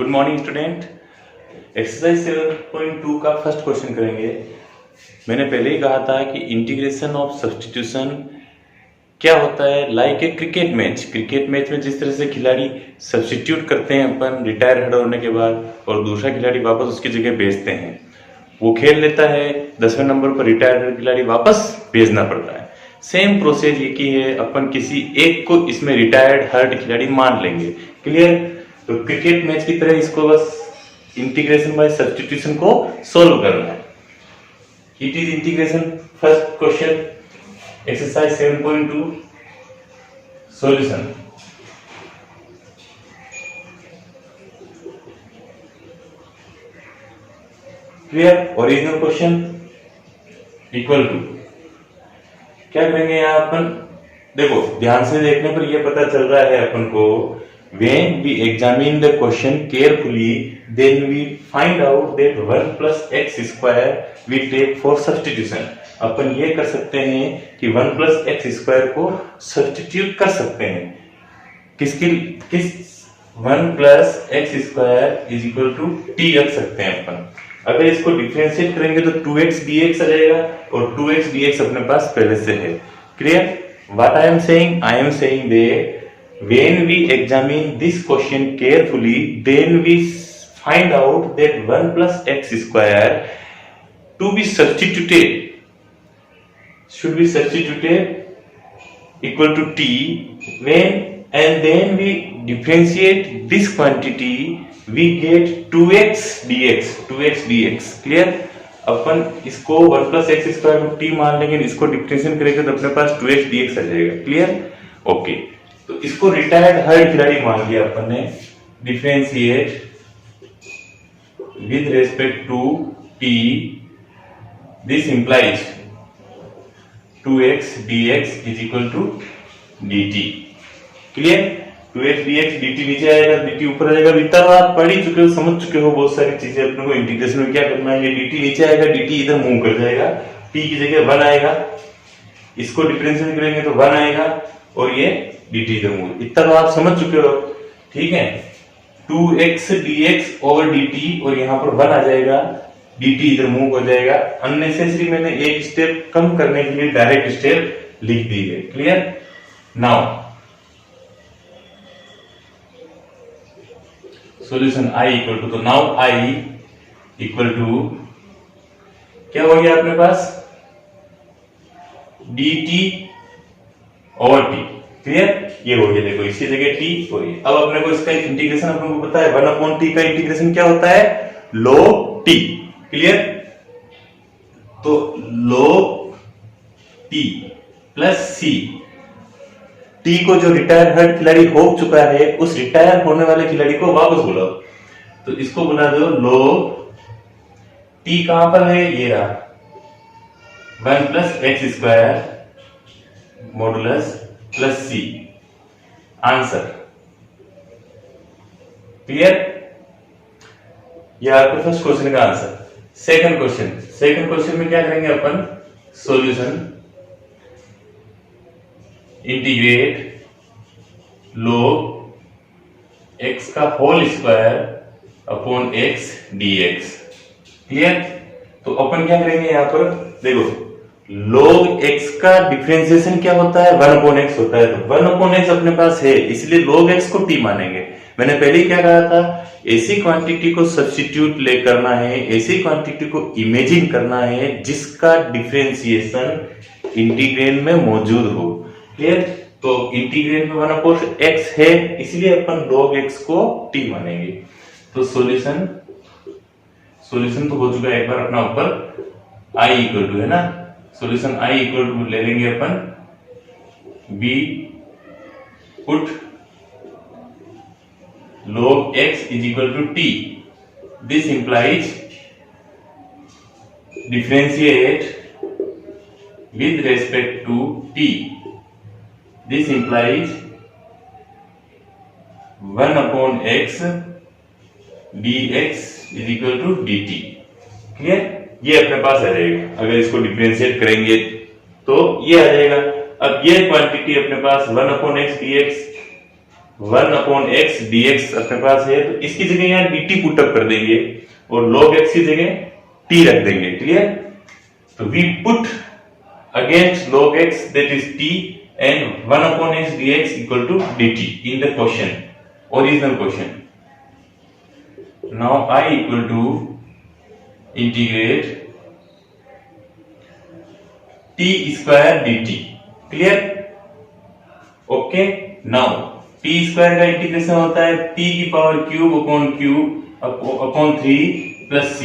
Good morning student. Exercise 7.2 का first question करेंगे। मैंने पहले ही कहा था कि इंटीग्रेशन ऑफ सब्स्टिट्यूशन क्या होता है। लाइक ए क्रिकेट मैच में जिस तरह से खिलाड़ी सब्स्टिट्यूट करते हैं अपन रिटायर होने के बाद, और दूसरा खिलाड़ी वापस उसकी जगह भेजते हैं, वो खेल लेता है, 10वें नंबर पर रिटायर खिलाड़ी वापस भेजना पड़ता है। सेम प्रोसेस ये की है, अपन किसी एक को इसमें रिटायर्ड हर्ट खिलाड़ी मान लेंगे। क्लियर? तो क्रिकेट मैच की तरह इसको बस इंटीग्रेशन बाय सब्स्टिट्यूशन को सोल्व करना है। It is integration. First question exercise 7.2 solution. Clear? Original question equal to क्या करेंगे यहाँ अपन, देखो ध्यान से देखने पर यह पता चल रहा है अपन को, when we examine the question carefully then we find out that 1 plus x square we take for substitution। अपन ये कर सकते हैं कि 1 plus x square को सब्स्टिट्यूट कर सकते हैं। किस 1 plus x square is equal to t रख सकते हैं अपन। अगर इसको डिफरेंशिएट करेंगे तो 2x dx आ जाएगा, और 2x dx अपने पास पहले से है। Clear? What I am saying that when we examine this question carefully then we find out that 1 plus x square to be substituted should be substituted equal to t when, and then we differentiate this quantity we get 2x dx। Clear? अपन इसको 1 plus x square को t मान लेंगे, इसको differentiate करेंगे तो अपने पास 2x dx आ जाएगा। क्लियर? ओके, तो इसको रिटायर्ड हर्ट खिलाड़ी मान लिया अपन ने। Differentiate with respect to t, this implies 2x dx is equal to dt। Clear? 2x dx dt नीचे आएगा, dt ऊपर आ जाएगा। इतना बात पढ़ ही चुके हो, समझ चुके हो बहुत सारी चीजें। अपने को इंटीग्रेशन में क्या करना है, ये dt नीचे आएगा, dt इधर मूव कर जाएगा, t की जगह 1 आएगा, इसको डिफरेंशिएट करेंगे तो 1 आएगा, और ये dt इधर मूव। इतना तो आप समझ चुके हो, ठीक है। 2x dx ओवर dt, और यहाँ पर 1 आ जाएगा, dt इधर मूव हो जाएगा। अननेसेसरी मैंने एक स्टेप कम करने के लिए डायरेक्ट स्टेप लिख दी है। Clear? Now solution I equal to, तो नाउ I इक्वल टू क्या हो गया अपने पास, dt ओवर t। क्लियर? ये हो गया, देखो इसकी जगह t हो गई। अब अपने को इसका इंटीग्रेशन अपने को पता है, 1/t का इंटीग्रेशन क्या होता है, log t। क्लियर? तो log t plus c, t को जो रिटायर हर्ट खिलाड़ी हो चुका है, उस रिटायर होने वाले खिलाड़ी को वापस बुलाओ। तो इसको बुला दो log t, कहां पर है, ये रहा 1 plus x square modulus plus c। Answer clear? यह आपके फर्स्ट क्वेश्चन का आंसर। सेकंड क्वेश्चन में क्या करेंगे अपन, सॉल्यूशन इंटीग्रेट log x का whole square upon x dx। Clear? तो अपन क्या करेंगे यहाँ पर, देखो log x का डिफरेंशिएशन क्या होता है, 1/x होता है। तो 1/x अपने पास है, इसलिए log x को t मानेंगे। मैंने पहले ही क्या कहा था, ऐसी क्वांटिटी को सब्स्टिट्यूट ले करना है, ऐसी क्वांटिटी को इमेजिन करना है जिसका डिफरेंशिएशन इंटीग्रेंड में मौजूद हो। क्लियर? तो इंटीग्रेंड में 1/x है, इसलिए अपन log x को t मानेंगे। तो सॉल्यूशन तो हो चुका है एक बार अपना ऊपर, I इक्वल टू है ना, सॉल्यूशन I इक्वल टू ले लेंगे अपन, b put log x is equal to t, this implies differentiate with respect to t, this implies 1/x dx is equal to dt। Clear? ये अपने पास आ जाएगा, अगर इसको डिफरेंशिएट करेंगे तो ये आ जाएगा। अब ये क्वांटिटी अपने पास 1/x dx 1/x dx अपने पास है, तो इसकी जगह यहाँ dt पुटअप कर देंगे और log x की जगह t रख देंगे। क्लियर? तो we put against log x that is t and 1/x dx equal to dt in the question, original question. Now I equal to integrate t square dt. Clear? Okay. Now t square का integration होता है t की power cube upon cube upon 3 plus c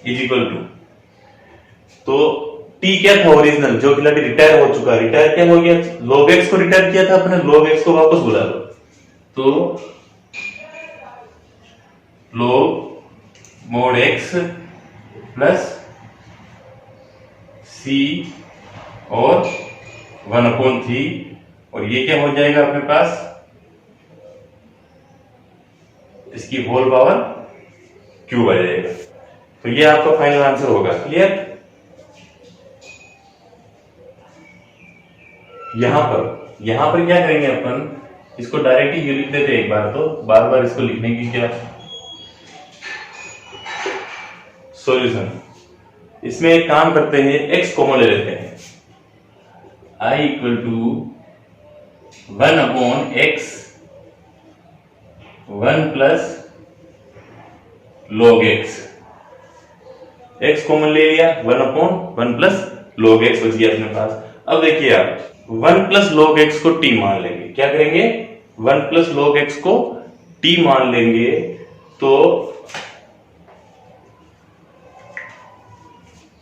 is equal to, तो t क्या था original, जो खिलाड़ी retire हो चुका, रिटायर क्या हो गया, log x को रिटायर किया था अपने, log x को वापस बुला लो, तो log mod x plus c और 1/3, और ये क्या हो जाएगा अपने पास, इसकी होल पावर क्यूब आ जाएगा। तो ये आपका फाइनल आंसर होगा। क्लियर? यहां पर क्या करेंगे अपन, इसको डायरेक्ट ही लिख देते एक बार, तो बार बार इसको लिखने की क्या सॉल्यूशन। इसमें एक काम करते हैं, x कॉमन ले लेते हैं, i equal to 1/x 1 plus log x, x common ले लिया, 1/1 प्लस log x बच गया अपने पास। अब देखिए आप 1 प्लस log x को t मान लेंगे, क्या करेंगे, 1 प्लस log x को t मान लेंगे, तो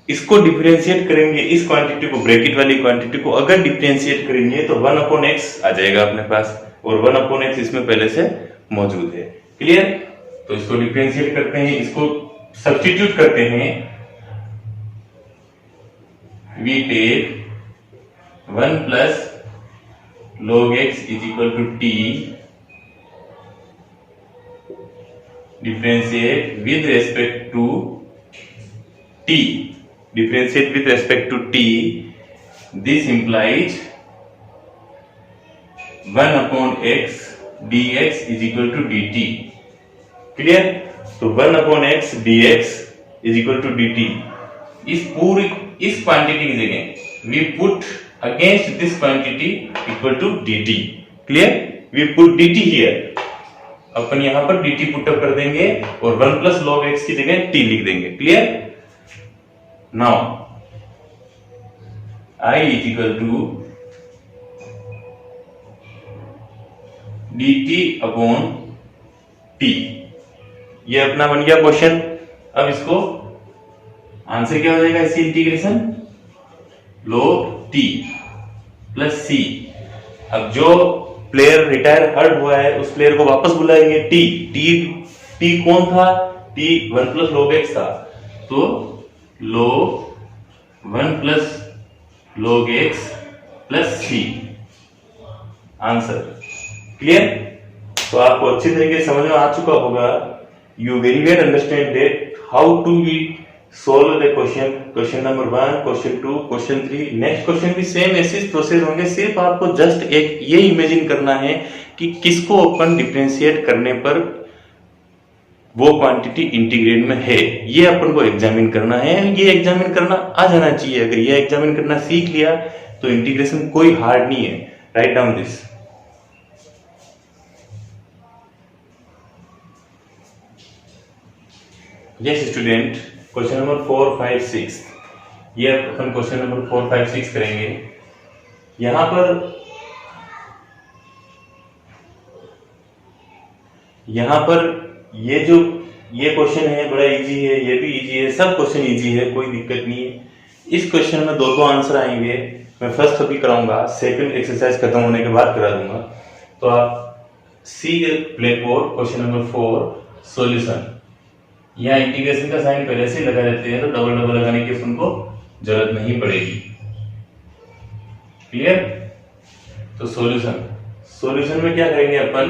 इसको डिफरेंशिएट करेंगे, इस क्वांटिटी को, ब्रैकेट वाली क्वांटिटी को अगर डिफरेंशिएट करेंगे तो 1/x आ जाएगा अपने पास, और 1/x इसमें पहले से मौजूद है। क्लियर? तो इसको डिफरेंशिएट करते हैं, इसको सब्स्टिट्यूट करते हैं, we take 1 plus log x is equal to t differentiate with respect to t, differentiate with respect to t, this implies 1/x dx is equal to dt. Clear? तो 1/x dx is equal to dt, इस quantity की जगह we put against this quantity equal to dt. Clear? We put dt here, अपन यहां पर dt put up कर देंगे और 1 plus log x की जगह t लिख देंगे। Clear? Now I is equal to dt upon t, ये अपना बन गया क्वेश्चन। अब इसको आंसर क्या हो जाएगा, इसी integration log t plus c। अब जो प्लेयर रिटायर हर्ट हुआ है उस प्लेयर को वापस बुलाएंगे, t कौन था, t 1 प्लस log x था, तो log 1 plus log x plus c answer. Clear? तो आपको अच्छी तरीके से समझ में आ चुका होगा, you very well understand that how to we solve the question number 1, question 2, question 3। Next question भी सेम ऐसे प्रोसेस होंगे, सिर्फ आपको जस्ट एक ये इमेजिन करना है कि किसको अपन डिफरेंशिएट करने पर वो क्वांटिटी इंटीग्रेट में है, ये अपन को एग्जामिन करना है। ये एग्जामिन करना आ जाना चाहिए, अगर ये एग्जामिन करना सीख लिया तो इंटीग्रेशन कोई हार्ड नहीं है। Write down this. Yes student, question number 4, 5, 6, ये अपन क्वेश्चन नंबर 4, 5, 6 करेंगे। यहां पर ये क्वेश्चन है, बड़ा इजी है, ये भी इजी है, सब क्वेश्चन इजी है, कोई दिक्कत नहीं है। इस क्वेश्चन में दो आंसर आएंगे, मैं फर्स्ट अभी कराऊंगा, सेकंड एक्सरसाइज खत्म होने के बाद करा दूंगा। तो आप see black board question number 4 solution. यहाँ इंटीग्रेशन का साइन पहले से लगा देते हैं, तो डबल लगाने की उनको जरूरत नहीं पड़ेगी। क्लियर? तो सॉल्यूशन में क्या करेंगे अपन,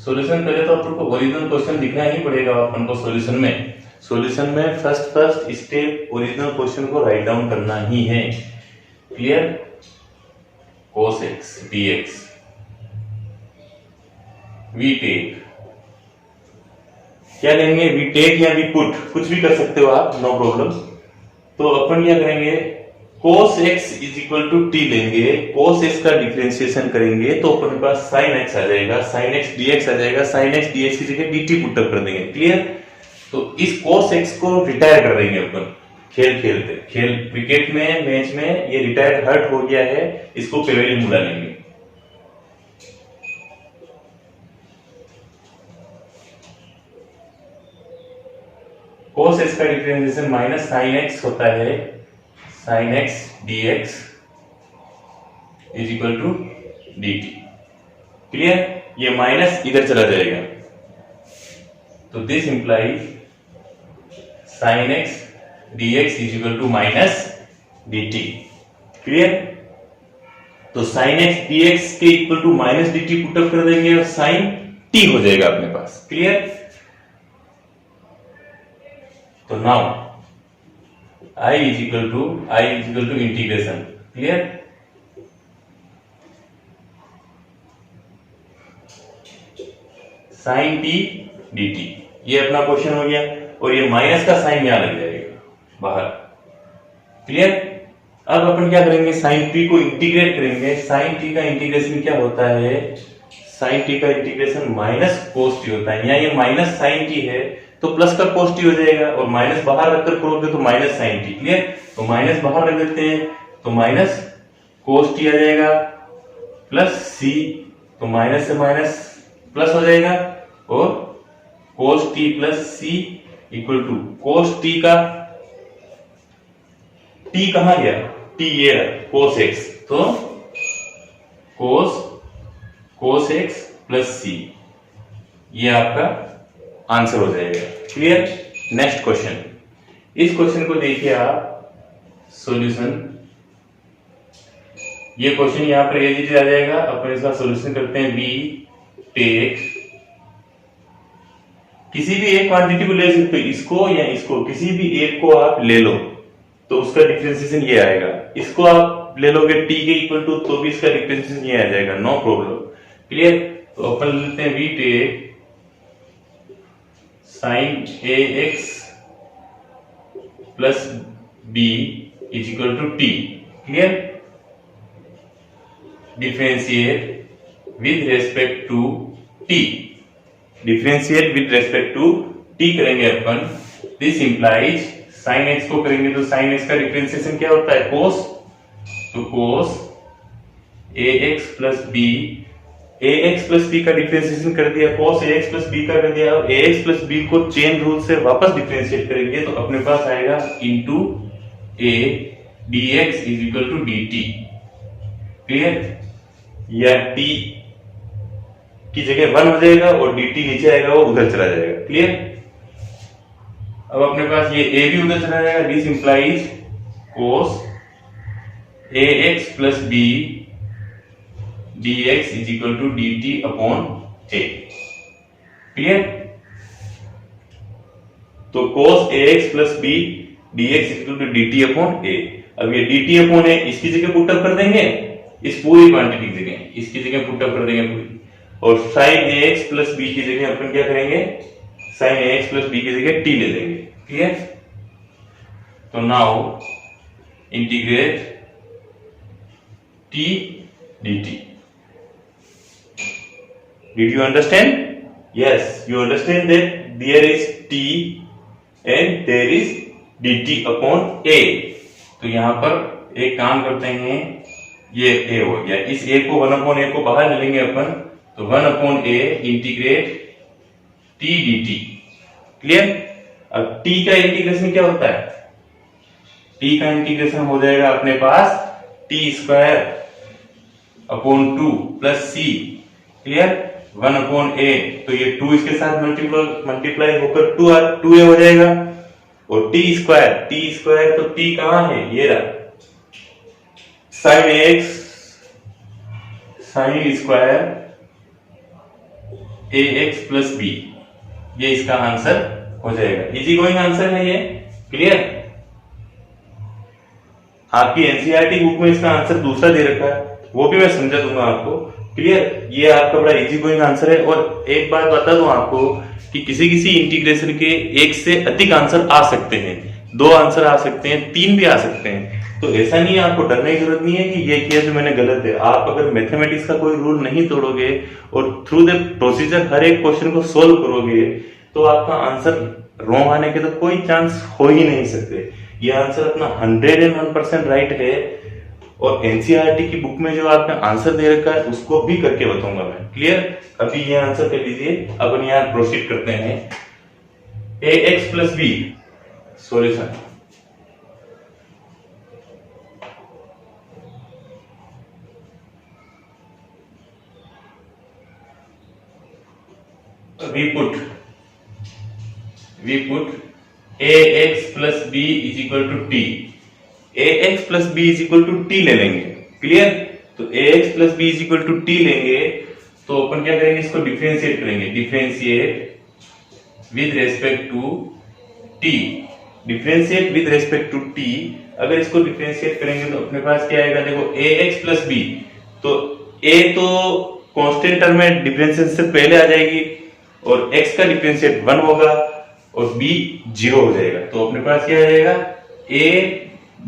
सॉल्यूशन पहले तो अपन को ओरिजिनल क्वेश्चन लिखना ही पड़ेगा अपन को। सॉल्यूशन में फर्स्ट स्टेप ओरिजिनल क्वेश्चन को राइट डाउन करना ही है। Clear? cos x dx we take, क्या लेंगे, वी टेक या वी पुट, कुछ भी कर सकते हो आप, नो प्रॉब्लम। तो अपन क्या करेंगे, cos x is equal to t लेंगे, cos x का डिफरेंशिएशन करेंगे तो अपने पास sin x आ जाएगा, sin x dx आ जाएगा, sin x dx की जगह dt पुट अप कर देंगे, क्लियर। तो इस cos x को रिटायर कर देंगे अपन खेल खेलते, खेल क्रिकेट में मैच में ये रिटायर हर्ट हो गया है, इसको पेवेलियन बुला लेंगे। cos x का डिफरेंशिएशन माइनस sin x होता है, sin x dx is equal to dt, clear. ये माइनस इधर चला जाएगा, तो this implies sin x dx is equal to minus dt, clear. तो sin x dx के equal to minus dt put up कर देंगे और sin t हो जाएगा अपने पास, क्लियर। तो now I is equal to integration, clear. sin t dt, ये अपना क्वेश्चन हो गया, और ये माइनस का साइन यहां लग जाएगा बाहर, क्लियर। अब अपन क्या करेंगे, sin t को इंटीग्रेट करेंगे। sin t का इंटीग्रेशन क्या होता है, sin t का इंटीग्रेशन माइनस cos t होता है, यहाँ ये माइनस sin t है तो प्लस का cos t हो जाएगा, और माइनस बाहर रखकर करोगे तो माइनस sin t, क्लियर। तो माइनस बाहर रख देते हैं तो माइनस cos t आ जाएगा प्लस c, तो माइनस से माइनस प्लस हो जाएगा, और cos t plus c equal to cos t का t कहां गया, t ये cos x, तो cos x प्लस c, ये आपका आंसर हो जाएगा, क्लियर। नेक्स्ट क्वेश्चन, इस क्वेश्चन को देखिए आप, सॉल्यूशन। ये क्वेश्चन यहां पर एज इट इज आ जाएगा, अपन इसका सॉल्यूशन करते हैं। बी टेक, किसी भी एक क्वांटिटी को ले सकते हो, इसको या इसको, किसी भी एक को आप ले लो तो उसका डिफरेंशिएशन ये आएगा, इसको आप ले लोगे t के इक्वल टू तो भी इसका डिफरेंशिएशन ये आ जाएगा, नो प्रॉब्लम, क्लियर। तो अपन लेते हैं we take sin ax plus b is equal to t, clear. Differentiate with respect to t, differentiate with respect to t करेंगे अपन, दिस इंप्लाइज sin x को करेंगे तो sin x का डिफरेंशिएशन क्या होता है, cos, तो cos ax plus b, ax plus b का डिफरेंशिएशन कर दिया, cos ax प्लस b का कर दिया, अब ax प्लस b को चेन रूल से वापस डिफरेंशिएट करेंगे तो अपने पास आएगा into a dx is equal to dt, clear. या t की जगह 1 हो जाएगा और dt नीचे आएगा, वो उधर चला जाएगा, क्लियर। अब अपने पास ये a भी उधर चला जाएगा, this implies cos ax plus b dx is equal to dt upon a, clear. तो cos ax plus b dx is equal to dt upon a। अब ये dt अपॉन a इसकी जगह पुट अप कर देंगे, इस पूरी क्वांटिटी की जगह इसकी जगह पुट अप कर देंगे पूरी, और sin ax प्लस b की जगह अपन क्या करेंगे, sin ax प्लस b की जगह t ले लेंगे, क्लियर। तो now integrate t dt, did you understand? Yes, you understand that there is t and there is dt upon a। तो यहां पर एक काम करते हैं, ये a हो गया, इस a को 1 अपॉन a को बाहर ले लेंगे अपन, तो 1 upon a integrate t dt, clear. अब t का इंटीग्रेशन क्या होता है, t का इंटीग्रेशन हो जाएगा अपने पास t square upon 2 plus c, clear. 1 upon a, तो ये 2 इसके साथ मल्टीप्लाई होकर 2a हो जाएगा, और t स्क्वायर तो t कहां है, ये रहा, sin ax sin square ax plus b, ये इसका आंसर हो जाएगा, इजी गोइंग आंसर है ये, क्लियर। आपकी एनसीईआरटी बुक में इसका आंसर दूसरा दे रखा है, वो भी मैं समझा दूंगा आपको, क्लियर, ये आपका बड़ा इजी गोइंग आंसर है। और एक बात बता दूं आपको कि किसी किसी इंटीग्रेशन के एक से अधिक आंसर आ सकते हैं, 2 आंसर आ सकते हैं, 3 भी आ सकते हैं। तो ऐसा नहीं है, आपको डरने की जरूरत नहीं है कि ये किया जो मैंने गलत है। आप अगर मैथमेटिक्स का कोई रूल नहीं तोड़ोगे और थ्रू द प्रोसीजर हर एक क्वेश्चन को सोल्व करोगे तो आपका आंसर रॉन्ग आने के तो कोई चांस हो ही नहीं सकते। ये आंसर अपना 101% राइट है। और एनसीईआरटी की बुक में जो आपने आंसर दे रखा है उसको भी करके बताऊंगा मैं। क्लियर, अभी ये आंसर कर लीजिए। अपन यहाँ प्रोसीड करते हैं। A X plus B solution. we put ax plus b is equal to t। ax plus b is equal to t ले लेंगे। क्लियर, तो ax plus b is equal to t लेंगे तो अपन क्या करेंगे, इसको डिफरेंशिएट करेंगे। Differentiate with respect to t। Differentiate with respect to t, अगर इसको डिफरेंशिएट करेंगे तो अपने पास क्या आएगा, देखो ax plus b। तो a तो कांस्टेंट टर्म में डिफरेंशिएशन से पहले आ जाएगी और x का डिफरेंशिएट 1 होगा और b 0 हो जाएगा। तो अपने पास क्या आ जाएगा, a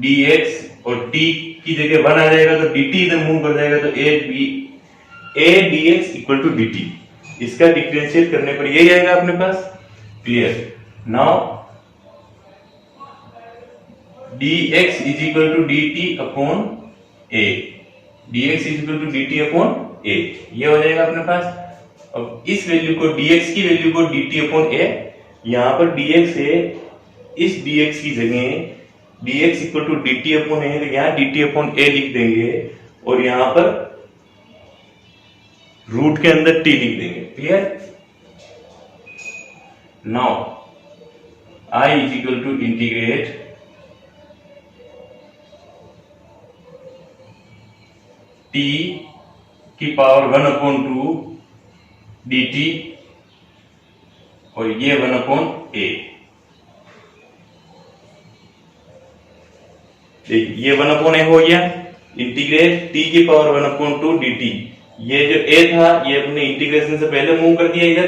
dx और t की जगह 1 आ जाएगा तो dt इधर मूव कर जाएगा तो a dx equal to dt। इसका डिफरेंशिएट करने पर यही आएगा अपने पास। Clear, now dx is equal to dt upon a। dx is equal to dt upon a, ये हो जाएगा अपने पास। अब इस वैल्यू को, dx की वैल्यू को dt अपॉन a, यहां पर dx है, इस dx की जगह dx equal to dt upon a, तो यहां dt अपॉन a लिख देंगे और यहां पर रूट के अंदर t लिख देंगे। Clear, now I is equal to integrate t की पावर 1 अपॉन 2 dt और ये 1 अपॉन a। देखिए ये 1 अपॉन a हो गया। इंटीग्रेट t की पावर 1 अपॉन 2 dt। ये जो a था ये अपने इंटीग्रेशन से पहले मूव कर दिया इधर।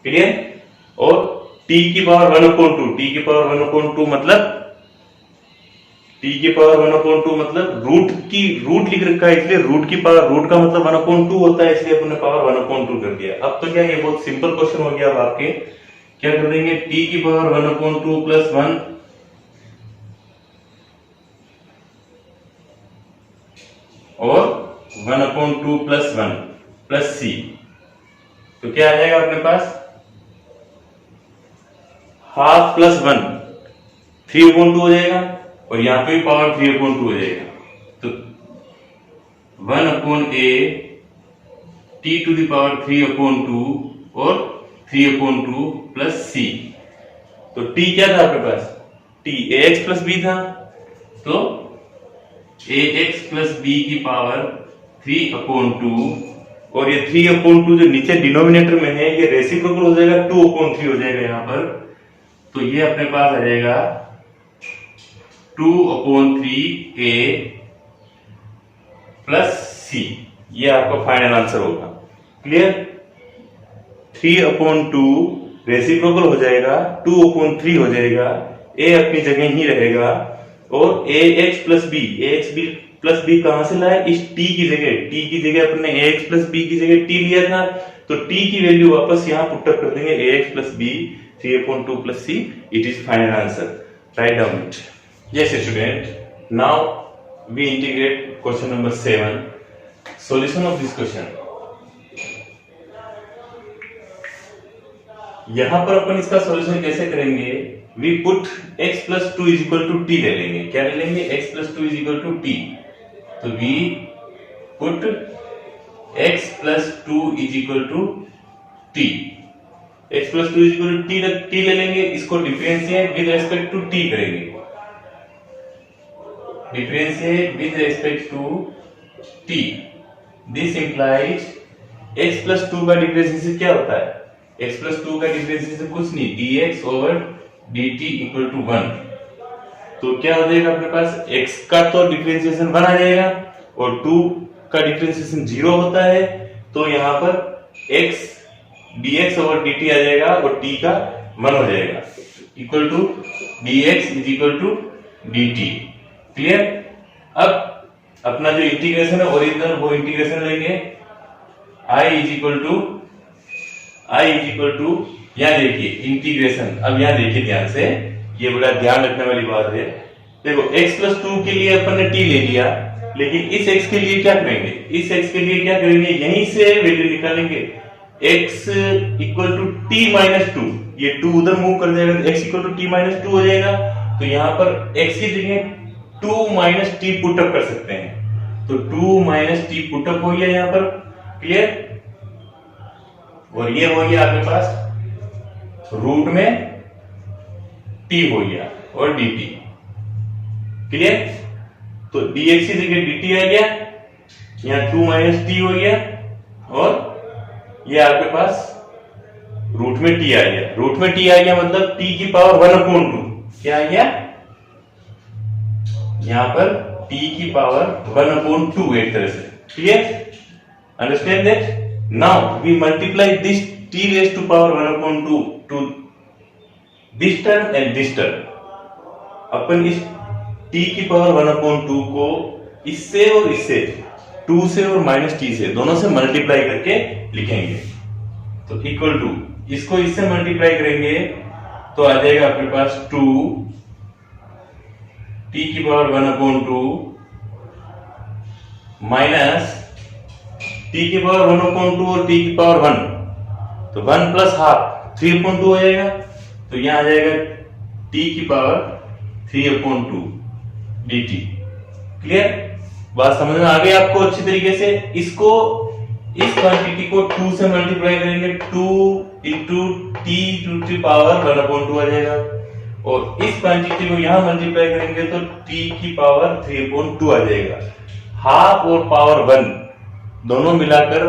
क्लियर, और t की पावर 1 अपॉन 2, t की पावर 1 अपॉन 2 मतलब t की पावर 1 अपॉन 2 मतलब रूट लिख रखा है, इसलिए रूट की पावर, रूट का मतलब 1 अपॉन 2 होता है, इसलिए अपने पावर 1 अपॉन 2 कर दिया। अब तो क्या, ये बहुत सिंपल क्वेश्चन हो गया। अब आपके क्या कर देंगे, t की पावर 1 अपॉन 2 प्लस 1 और 1 अपॉन 2 प्लस 1 प्लस c, तो क्या आ जाएगा अपने पास, हाफ प्लस 1 3 अपॉन 2 हो जाएगा और यहाँ पे भी पावर 3 अपॉन 2 हो जाएगा। तो 1 upon a t to the power 3 upon 2 और 3 अपॉन 2 प्लस c। तो t क्या था आपके पास, t ax प्लस b था, तो ax प्लस b की पावर 3 अपॉन 2 और ये 3 अपॉन 2 जो नीचे डिनोमिनेटर में है ये रेसिप्रोकल हो जाएगा, 2 अपॉन 3 हो जाएगा यहाँ पर। तो ये अपने पास आ जाएगा 2 अपॉन 3a प्लस c, ये आपका फाइनल आंसर होगा। क्लियर, 3 अपॉन 2 रेसिप्रोकल हो जाएगा, 2 अपॉन 3 हो जाएगा, a अपनी जगह ही रहेगा और ax plus b plus b कहां से लाया, इस t की जगह अपने ax प्लस b की जगह t लिया था, तो t की वैल्यू वापस यहां पुट अप कर देंगे, ax plus b 3 upon 2 plus c, it is final answer. Write down it. Yes student, now we integrate question number 7. Solution of this question. यहां पर अपन इसका सॉल्यूशन कैसे करेंगे, we put x plus 2 is equal to t ले लेंगे। क्या ले लेंगे, x plus 2 is equal to t, तो we put x plus 2 is equal to t, x plus 2 is equal to t ले लेंगे, इसको differentiate with respect to t करेंगे, differentiate with respect to t। This implies x plus 2 का differentiation क्या होता है, x plus 2 का differentiation कुछ नहीं, dx over dt equal to 1। तो क्या हो जाएगा अपने पास, x का तो डिफरेंशिएशन 1 आ जाएगा और 2 का डिफरेंशिएशन 0 होता है तो यहाँ पर x dx ओवर dt आ जाएगा और t का 1 हो जाएगा, equal to dx is equal to dt। Clear. अब अपना जो इंटीग्रेशन है ओरिजिनल वो इंटीग्रेशन लेंगे, i इज इक्वल टू यहाँ देखिए इंटीग्रेशन। अब यहाँ देखिए ध्यान से, ये बड़ा ध्यान रखने वाली बात है। देखो x प्लस 2 के लिए अपन ने t ले लिया, लेकिन इस x के लिए क्या करेंगे, इस x के लिए क्या करेंगे, यहीं से वैल्यू निकालेंगे x equal to t minus 2। ये 2 उधर मूव कर जाएगा तो x equal to t minus 2 हो जाएगा। तो यहाँ पर x की जगह 2 माइनस t पुटअप कर सकते हैं, तो 2 माइनस t पुटअप हो गया यहाँ पर। क्लियर। और ये हो गया आपके पास रूट में t हो गया और dt। क्लियर। तो dx की जगह dt आ गया, यहाँ 2 माइनस t हो गया और ये आपके पास रूट में t आ गया। रूट में t आ गया मतलब t की पावर 1/2 क्या आ गया, यहां पर t की पावर 1/2 एक तरह से। Clear. Understand that. Now we multiply this t raise to power 1/2 to this term and this term. अपन इस t की पावर 1/2 को इससे और इससे 2 से और माइनस t से दोनों से मल्टीप्लाई करके लिखेंगे। तो इक्वल टू इसको इससे मल्टीप्लाई करेंगे तो आ जाएगा आपके पास 2 t की पावर 1/2 माइनस t की पावर 1/2 और t की पावर 1, तो 1 प्लस हाफ 3/2 हो जाएगा। तो यहां आ जाएगा t की पावर 3/2 dt। क्लियर। बात समझ में आ गई आपको अच्छी तरीके से। इसको इस क्वांटिटी को 2 से मल्टीप्लाई करेंगे, 2 into t to the power 1/2 आ जाएगा, और इस क्वांटिटी को यहां मल्टीप्लाई करेंगे तो t की पावर 3/2 आ जाएगा। हाफ और पावर 1 दोनों मिलाकर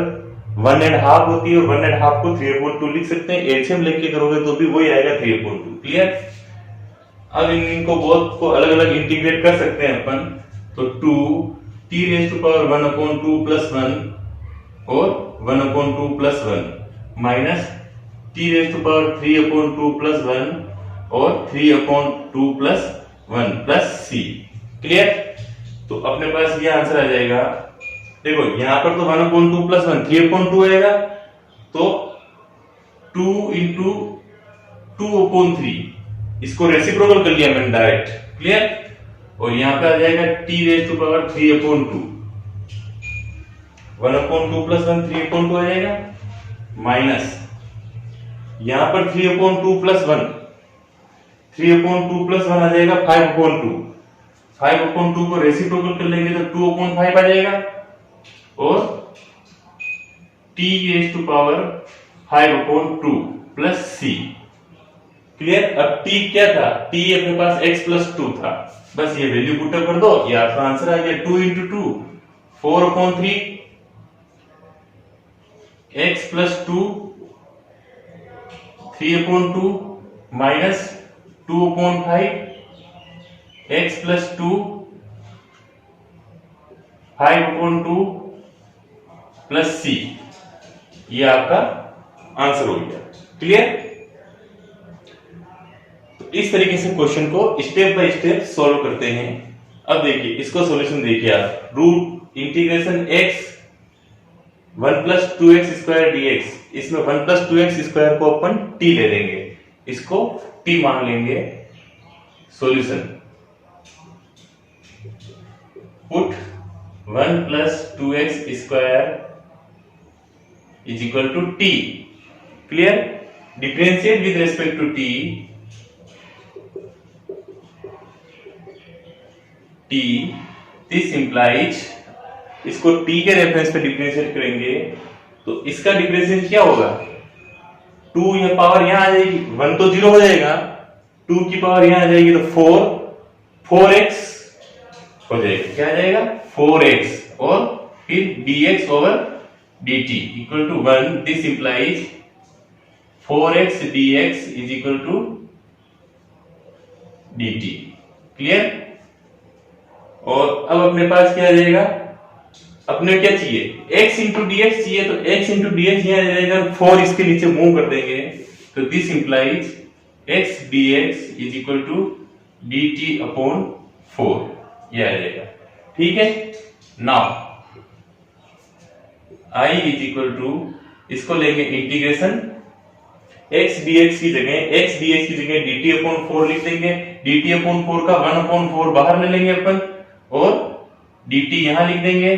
1.5 होती है, और 1.5 को 3/2 लिख सकते हैं। एलसीएम लेके करोगे तो भी वही आएगा 3/2। क्लियर। अब इनको बोथ को अलग अलग इंटीग्रेट कर सकते हैं अपन, तो 2 t raise to power 1/2 plus 1 और 1/2 plus 1 minus t raise to power 3/2 plus 1 और 3/2 प्लस 1 प्लस c। क्लियर। तो अपने पास ये आंसर आ जाएगा। देखो यहां पर तो 1/2 प्लस 1 3/2 आएगा, तो 2 इंटू 2/3 इसको रेसिप्रोकल कर लिया मैंने डायरेक्ट। क्लियर। और यहां पे आ जाएगा t raise to power 3/2, 1/2 plus 1 3/2 आ जाएगा, माइनस यहां पर 3/2 प्लस 1 3/2 प्लस 1 आ जाएगा 5/2। 5/2 को रेसिप्रोकल कर लेंगे तो 2/5 आ जाएगा, और t raise to power 5/2 plus c। Clear. अब t क्या था, t अपने पास x प्लस 2 था, बस ये वैल्यू पुटअप कर दो, ये आपका आंसर आ गया 2 into 2 4/3 x plus 2 3/2 minus 2/5 x plus 2 5/2 plus c। ये आपका आंसर हो गया। क्लियर। तो इस तरीके से क्वेश्चन को स्टेप बाय स्टेप सॉल्व करते हैं। अब देखिए इसको सॉल्यूशन देखिए आप, root integration x 1 plus 2x square dx, इसमें 1 प्लस 2x स्क्वायर को अपन t ले लेंगे, इसको t मान लेंगे। Solution put 1 plus 2x square is equal to t। Clear. Differentiate with respect to t, this implies, इसको t के रेफरेंस पे डिफरेंशिएट करेंगे तो इसका डिफरेंशिएशन क्या होगा, 2 ये पावर यहां आ जाएगी, 1 तो 0 हो जाएगा, 2 की पावर यहां आ जाएगी तो 4x हो जाएगा। क्या आ जाएगा 4x, और फिर dx over dt equal to 1। This implies 4x dx is equal to dt। Clear. और अब अपने पास क्या आ जाएगा, अपने क्या चाहिए, x इंटू डी एक्स चाहिए, तो x इंटू डी एक्स यहाँ रहेगा, 4 इसके नीचे मूव कर देंगे, तो this implies x dx is equal to dt upon 4, यह आ जाएगा। ठीक है, now I is equal to, इसको लेंगे इंटीग्रेशन, x dx की जगह dt अपॉन 4 लिख देंगे, dt अपॉन 4 का 1 अपॉन 4 बाहर ले लेंगे अपन, और dt यहां लिख देंगे,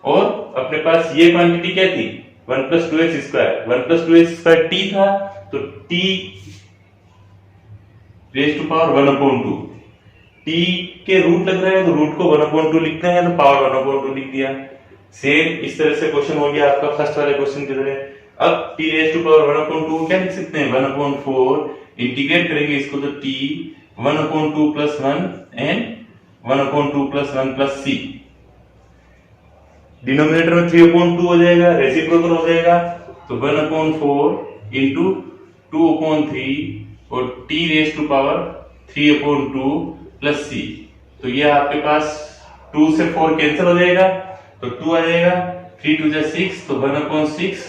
और अपने पास ये क्वांटिटी क्या थी, 1 plus 2x square, 1 plus 2x square t था, तो t raise to power 1 upon 2, t के रूट लग रहा है तो रूट को 1 अपॉन 2 लिखते हैं, तो पावर 1 अपॉन 2 लिख दिया। सेम इस तरह से क्वेश्चन हो गया आपका फर्स्ट वाले क्वेश्चन की तरह। अब t raise to power 1 upon 2 क्या लिख सकते हैं, 1 अपॉन 4, इंटीग्रेट करेंगे इसको तो t 1 upon 2 plus 1 and 1 upon 2 plus 1 plus c, denominator में 3 अपॉन 2 हो जाएगा, रेसिप्रोकल हो जाएगा, तो 1 अपॉन 4 इंटू 2 अपॉन 3 और t raise to power 3 upon 2 plus c, तो ये आपके पास 2 से 4 कैंसिल हो जाएगा, तो 2 आ जाएगा, 3 2 जा 6, तो 1 अपॉन 6,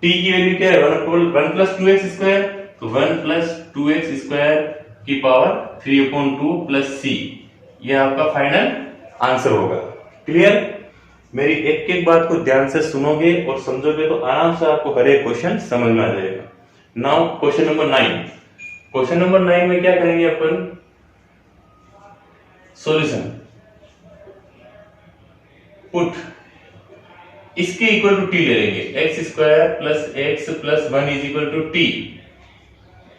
t की वैल्यू क्या है, 1 प्लस 2x स्क्वायर, तो 1 प्लस 2x स्क्वायर की पावर 3 अपॉन 2 प्लस c, ये आपका फाइनल आंसर होगा। क्लियर? मेरी एक एक बात को ध्यान से सुनोगे और समझोगे तो आराम से आपको हर एक क्वेश्चन समझ में आ जाएगा। Now question number 9, question number 9 में क्या करेंगे अपन, सॉल्यूशन पुट, इसके इक्वल टू टी ले लेंगे, x square plus x plus 1 is equal to t.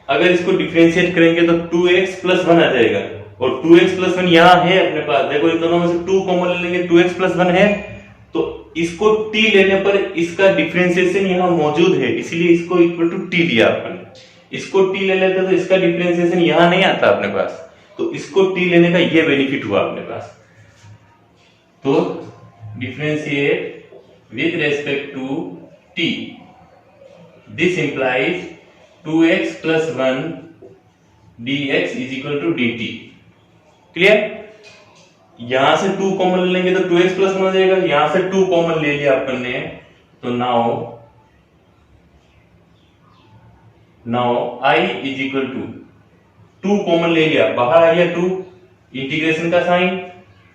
अगर इसको डिफरेंशिएट करेंगे तो 2x प्लस 1 आ जाएगा, और 2x प्लस 1 यहाँ है अपने पास, देखो इन दोनों में से 2 कॉमन ले लेंगे, 2x प्लस 1 है, तो इसको t लेने पर इसका डिफरेंशिएशन यहाँ मौजूद है, इसलिए इसको इक्वल टू t लिया अपन। इसको t ले लेते तो इसका डिफरेंशिएशन यहाँ नहीं आता अपने पास, तो इसको t लेने का ये बेनिफिट हुआ अपने पास। तो differentiate with respect to t, this implies 2x plus 1 dx is equal to dt। Clear? यहां से 2 कॉमन ले लेंगे तो 2x प्लस 1 हो जाएगा, यहां से 2 कॉमन ले लिया अपन ने, तो now I is equal to 2 common ले लिया, बाहर आ गया 2, इंटीग्रेशन का साइन,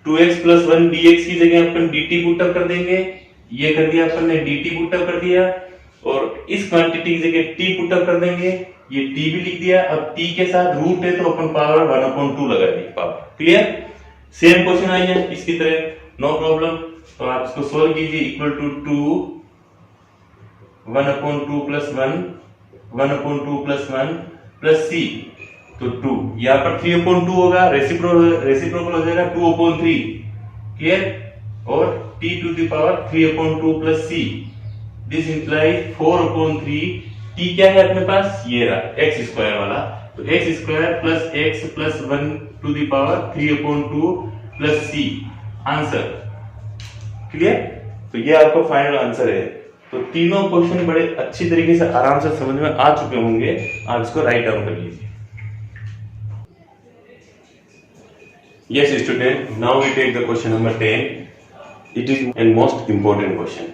2x प्लस 1 dx की जगह अपन dt पुटअप कर देंगे, ये कर दिया अपन ने, dt पुटअप कर दिया, और इस क्वांटिटी की जगह t पुटअप कर देंगे, ये t भी लिख दिया। अब t के साथ रूट है तो अपन पावर 1/2 लगा the power. Clear? Same question I है इसकी तरह, नो प्रॉब्लम। तो आप इसको सोल्व कीजिए, equal to 2 1/2 plus 1 1/2 plus 1 plus c, तो 2 यहाँ पर 3/2 होगा, रेसिप्रोकल हो जाएगा 2/3। क्लियर? और t to the power 3/2 plus c, this implies 4/3, t क्या है अपने पास, ये रहा x स्क्वायर वाला, तो x square plus x plus 1 to the power 3/2 plus c, answer. Clear? तो ये आपका फाइनल आंसर है। तो तीनों क्वेश्चन बड़े अच्छी तरीके से आराम से समझ में आ चुके होंगे, आप इसको राइट डाउन कर लीजिए। Yes student, now we take the question number 10. It is a most important question.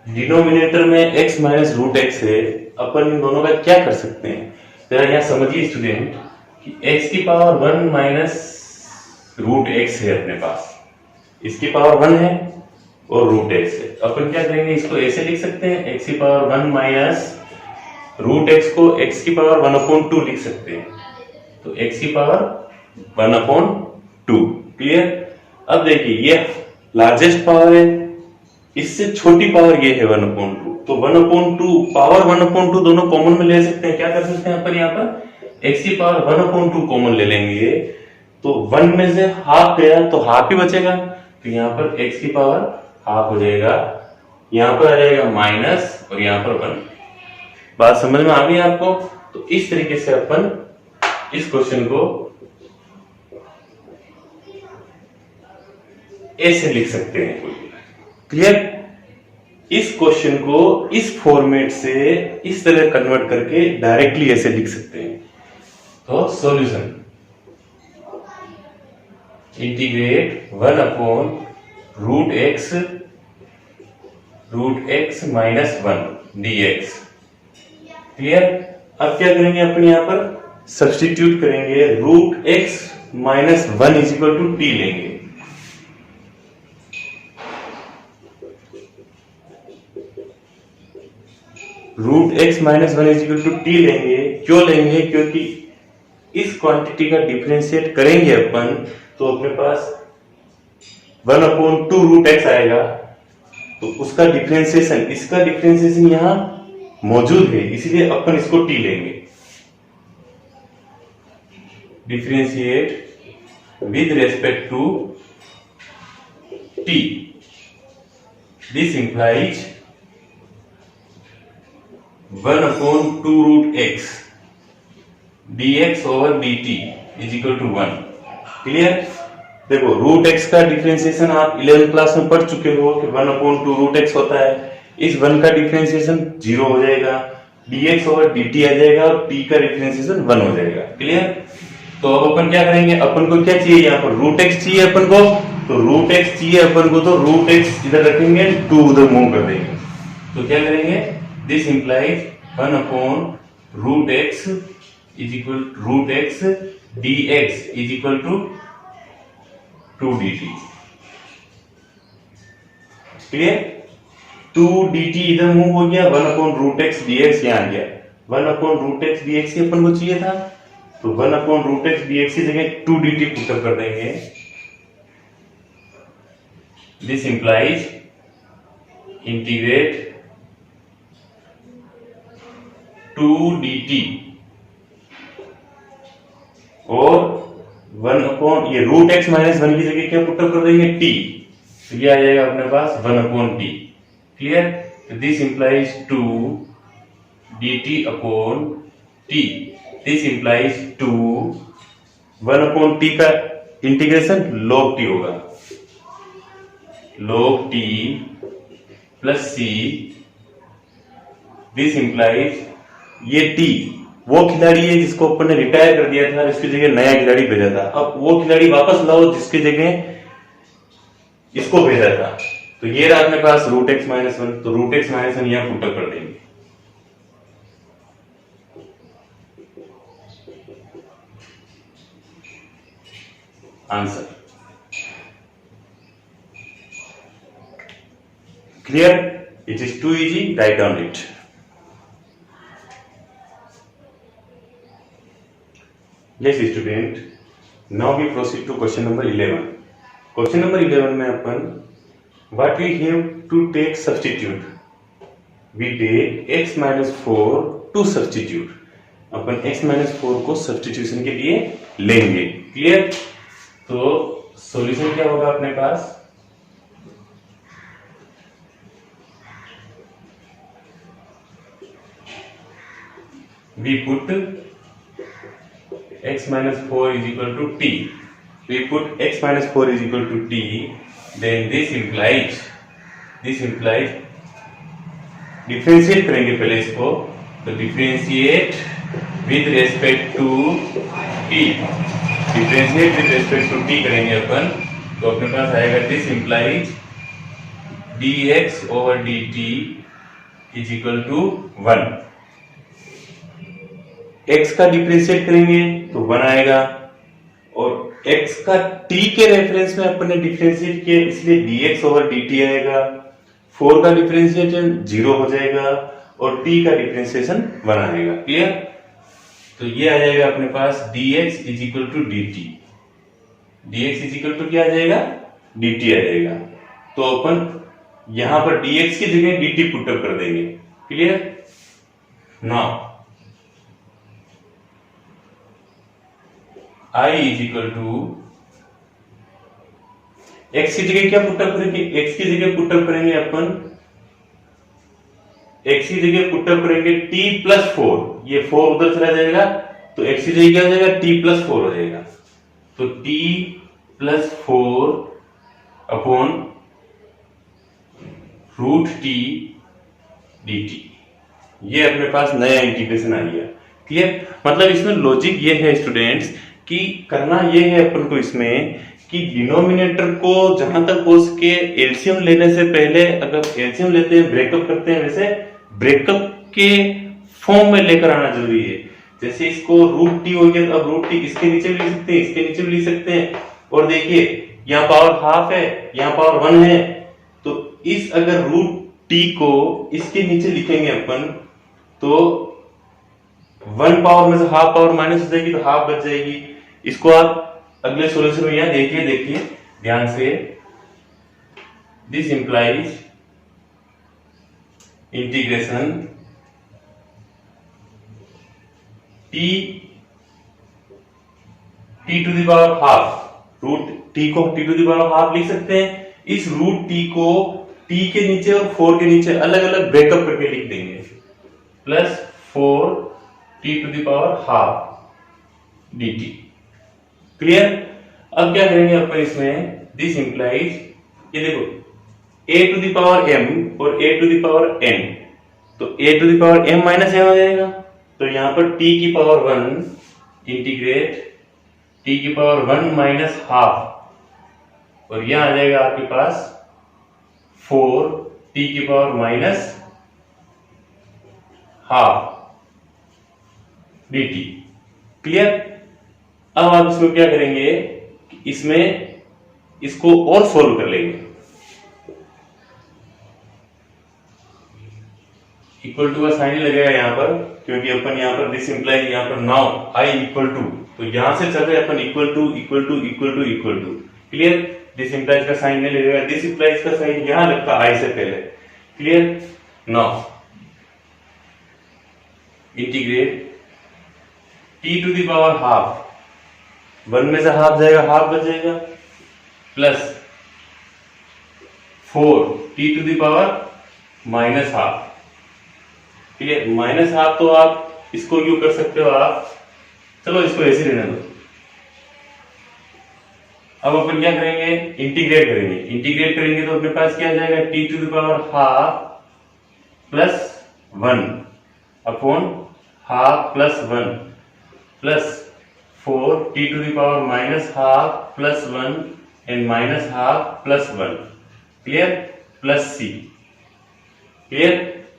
Denominator में x माइनस रूट एक्स है, अपन इन दोनों का क्या कर सकते हैं, जरा यहाँ समझिए स्टूडेंट कि x की पावर 1 माइनस रूट एक्स है अपने पास, इसकी पावर 1 है और रूट एक्स है। अपन क्या करेंगे, इसको ऐसे लिख सकते हैं, x की पावर 1 माइनस रूट एक्स को x की पावर 1/2 लिख सकते हैं, तो x की पावर 1/2। क्लियर? अब देखिए ये लार्जेस्ट पावर है, इससे छोटी पावर ये है 1/2, तो 1/2 पावर 1/2 दोनों कॉमन में ले सकते हैं। क्या कर सकते हैं अपन, यहाँ पर x की पावर 1/2 कॉमन ले लेंगे, तो 1 में से हाफ गया तो हाफ ही बचेगा, तो यहाँ पर x की पावर हाफ हो जाएगा, यहाँ पर आ जाएगा माइनस और यहाँ पर 1। बात समझ में आ गई आपको? तो इस तरीके से अपन इस क्वेश्चन को ऐसे लिख सकते हैं। क्लियर? इस क्वेश्चन को इस फॉर्मेट से इस तरह कन्वर्ट करके डायरेक्टली ऐसे लिख सकते हैं। तो solution, integrate 1/√x -1 dx। Clear. अब क्या करेंगे अपन यहां पर सब्स्टिट्यूट करेंगे, √x -1 = t लेंगे। √x -1 = t लेंगे। क्यों लेंगे? क्योंकि इस क्वांटिटी का डिफरेंशिएट करेंगे अपन तो अपने पास 1/2√x आएगा। तो उसका डिफरेंशिएशन, इसका डिफरेंशिएशन यहां मौजूद है, इसलिए अपन इसको t लेंगे। Differentiate with respect to t, this implies 1/2√x dx/dt = 1। Clear. देखो √x का डिफरेंशिएशन आप 11th क्लास में पढ़ चुके हो कि 1/2√x होता है। इस 1 का डिफरेंशिएशन 0 हो जाएगा, dx/dt आ जाएगा और t का डिफरेंशिएशन 1 हो जाएगा। क्लियर। तो अब अपन क्या करेंगे, अपन को क्या चाहिए, यहाँ पर √x चाहिए अपन को, तो √x चाहिए अपन को, तो √x इधर रखेंगे, 2 उधर मूव कर देंगे। तो क्या करेंगे, this implies 1/√x dx = 2 dt। Clear. 2 dt इधर मूव हो गया, 1/√x dx यहां आ गया। 1/√x dx ही अपन को चाहिए था, तो 1/√x dx की जगह 2 dt पुटअप कर देंगे। दिस इंप्लाइज इंटीग्रेट 2 dt और 1 ये √x -1 की जगह क्या पुटअप कर देंगे, t। तो ये आ जाएगा अपने पास 1/t। क्लियर। तो this implies 2 dt/t, this implies 2 1/t का इंटीग्रेशन log t होगा, log t + c। This implies ये t वो खिलाड़ी है जिसको अपन ने रिटायर कर दिया था, इसकी जगह नया खिलाड़ी भेजा था। अब वो खिलाड़ी वापस लाओ जिसकी जगह इसको भेजा था। तो ये रहा अपने पास √x -1, तो √x -1 यहां पुटअप कर देंगे। Answer clear. It is too easy, right down it. Yes student, now we proceed to question number 11. Question number 11 में अपन what we have to take substitute, we take x -4 to substitute। Upon x -4 को substitution के लिए लेंगे। Clear. तो solution क्या होगा अपने पास, we put x -4 = t, we put x -4 = t, then this implies differentiate करेंगे पहले इसको, तो differentiate with respect to t, differentiate with respect to t करेंगे अपन, तो अपने पास आएगा दिस इंप्लाइज dx/dt = 1। x का डिफरेंशिएट करेंगे तो 1 आएगा, और x का t के रेफरेंस में अपन ने डिफरेंशिएट किया इसलिए dx/dt आएगा। 4 का डिफरेंशिएशन 0 हो जाएगा और t का डिफरेंशिएशन 1 आएगा। क्लियर। तो ये आ जाएगा अपने पास dx = dt, dx = क्या आ जाएगा, dt आ जाएगा। तो अपन यहां पर dx की जगह dt पुटअप कर देंगे। क्लियर। नाउ I = x की जगह क्या पुटअप करेंगे, x की जगह पुटअप करेंगे अपन, x की जगह पुटअप करेंगे t + 4, ये 4 उधर चला जाएगा तो x की जगह क्या हो जाएगा, t + 4 हो जाएगा। तो t + 4 अपॉन √t dt, ये अपने पास नया इंटीग्रेशन आ गया। क्लियर। मतलब इसमें लॉजिक ये है स्टूडेंट्स कि करना ये है अपन को इसमें कि डिनोमिनेटर को जहां तक हो सके एलसीएम लेने से पहले, अगर एलसीएम लेते हैं ब्रेकअप करते हैं, वैसे ब्रेकअप के फॉर्म में लेकर आना जरूरी है। जैसे इसको रूट टी हो गया, अब रूट टी इसके नीचे भी लिख सकते हैं, इसके नीचे भी लिख सकते हैं। और देखिए यहाँ पावर हाफ है, यहाँ पावर 1 है, तो इस अगर रूट टी को इसके नीचे लिखेंगे अपन, तो 1 पावर में से हाफ पावर माइनस हो जाएगी, तो हाफ बच जाएगी। इसको आप अगले सॉल्यूशन में यहां देखिए ध्यान से, this implies integration T to the power half, root T को T to the power half लिख सकते हैं। इस रूट टी को टी के नीचे और 4 के नीचे अलग अलग ब्रेकअप करके लिख देंगे, plus 4 t to the power half d t. Clear? अब क्या करेंगे अपन इसमें, दिस इंप्लाइज, ये देखो a to the power m और a to the power n, तो a to the power m minus n हो जाएगा। तो यहां पर t की पावर 1 इंटीग्रेट t की पावर 1 माइनस हाफ, और यहां आ जाएगा आपके पास 4 t की power minus half dt। Clear? अब आप इसको क्या करेंगे, इसमें इसको और सोल्व कर लेंगे। इक्वल टू का साइन लगेगा यहां पर, क्योंकि अपन यहां पर दिस इंप्लाइज, यहां पर नाउ आई इक्वल टू, तो यहां से चल रहे अपन equal to equal to equal to equal to. Clear? This implies का साइन नहीं लगेगा, दिस इंप्लाइज का साइन यहां लगता आई से पहले। Clear? Now integrate t to the power half, 1 में से हाफ जाएगा, हाफ बच जाएगा, plus 4 t to the power minus half. Clear? Minus half तो आप इसको यूं कर सकते हो आप, चलो इसको ऐसे रहने दो। अब अपन क्या करेंगे, इंटीग्रेट करेंगे। इंटीग्रेट करेंगे तो अपने पास क्या आ जाएगा, t to the power half plus 1 upon half plus 1 plus 4 t to the power minus half plus 1 and minus half plus 1। Clear? Plus c. Clear?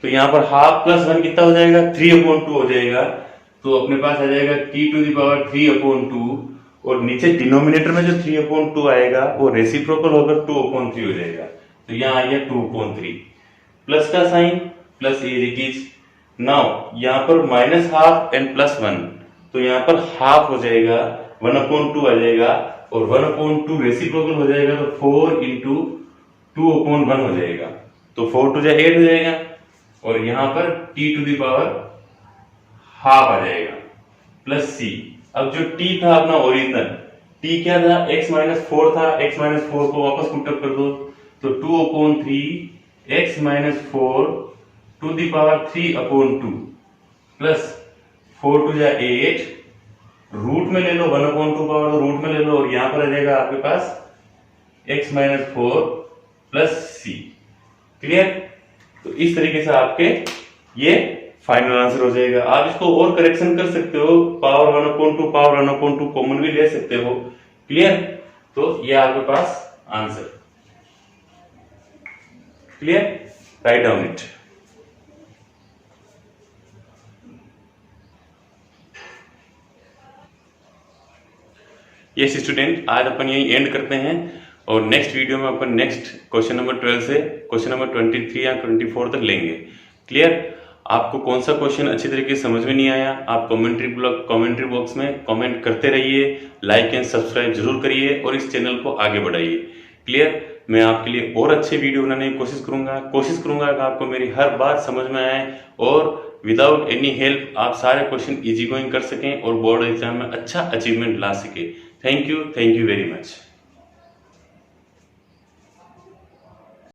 तो यहां पर हाफ प्लस 1 कितना हो जाएगा, 3/2 हो जाएगा। तो अपने पास आ जाएगा टी टू द पावर 3/2, और नीचे डिनोमिनेटर में जो 3/2 आएगा वो रेसिप्रोकल होकर 2/3 हो जाएगा। तो यहां आ गया 2/3, प्लस का sign plus it is. Now यहां पर माइनस हाफ एंड प्लस 1, तो यहां पर हाफ हो जाएगा, 1/2 आ जाएगा, और 1/2 रेसिप्रोकल हो जाएगा, तो 4 इंटू 2/1 हो जाएगा। तो 4 टू 8 हो जाएगा, और यहां पर T to the power half आ जाएगा, प्लस सी। अब जो टी था अपना ओरिजिनल, टी क्या था, x-4 था, x-4 को वापस पुटअप कर दो, तो 2/3 x-4 to the power 3/2 plus 4 to 8, root में ले लो 1/2 पावर, रूट में ले लो, और यहां पर आ जाएगा आपके पास x-4 प्लस सी। क्लियर? तो इस तरीके से आपके ये फाइनल आंसर हो जाएगा। आप इसको और करेक्शन कर सकते हो, पावर 1/2 पावर 1/2 कॉमन भी ले सकते हो। क्लियर? तो ये आपके पास answer. Clear? Right down it. Yes student, आज अपन यही एंड करते हैं, और नेक्स्ट वीडियो में अपन नेक्स्ट क्वेश्चन नंबर 12 से क्वेश्चन नंबर 23 या 24 तक लेंगे। क्लियर? आपको कौन सा क्वेश्चन अच्छी तरीके से समझ में नहीं आया, आप कमेंट्री बॉक्स में कमेंट करते रहिए, लाइक एंड सब्सक्राइब जरूर करिए, और इस चैनल को आगे बढ़ाइए। क्लियर? मैं आपके लिए और अच्छे वीडियो बनाने की कोशिश करूंगा कि आपको मेरी हर बात समझ में आए, और विदाउट एनी हेल्प आप सारे क्वेश्चन इजी गोइंग कर सकें, और बोर्ड एग्जाम में अच्छा अचीवमेंट ला सके। Thank you very much.